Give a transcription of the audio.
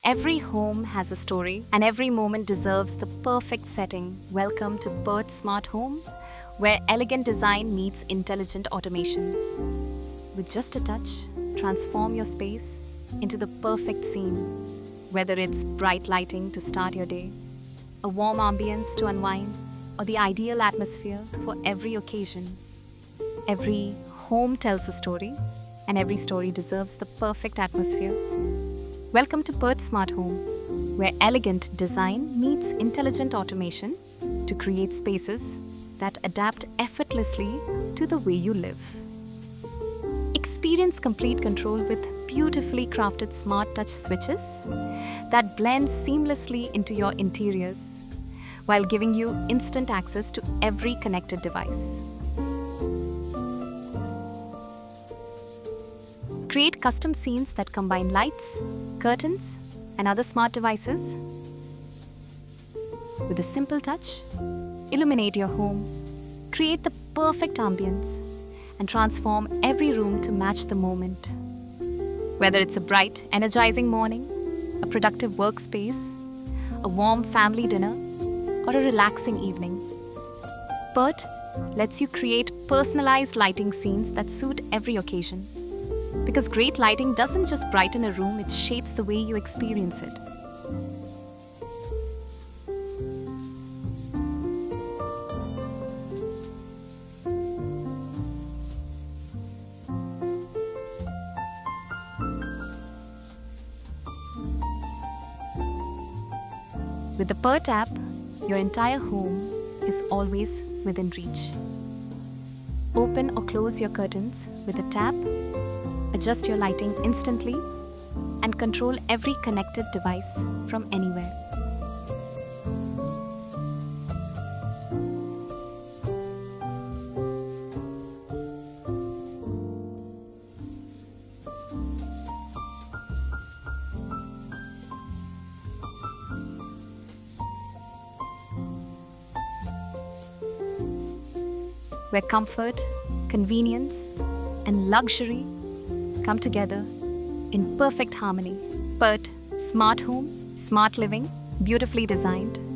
Every home has a story, and every moment deserves the perfect setting. Welcome to Pert Smart Home, where elegant design meets intelligent automation. With just a touch, transform your space into the perfect scene. Whether it's bright lighting to start your day, a warm ambience to unwind, or the ideal atmosphere for every occasion. Every home tells a story, and every story deserves the perfect atmosphere. Welcome to Pert Smart Home, where elegant design meets intelligent automation to create spaces that adapt effortlessly to the way you live. Experience complete control with beautifully crafted smart touch switches that blend seamlessly into your interiors while giving you instant access to every connected device. Create custom scenes that combine lights, curtains, and other smart devices. With a simple touch, illuminate your home, create the perfect ambience, and transform every room to match the moment. Whether it's a bright, energizing morning, a productive workspace, a warm family dinner, or a relaxing evening, Pert lets you create personalized lighting scenes that suit every occasion. Because great lighting doesn't just brighten a room, it shapes the way you experience it. With the Pert app, your entire home is always within reach. Open or close your curtains with a tap, adjust your lighting instantly, and control every connected device from anywhere. Where comfort, convenience, and luxury come together in perfect harmony. Pert, smart home, smart living, beautifully designed.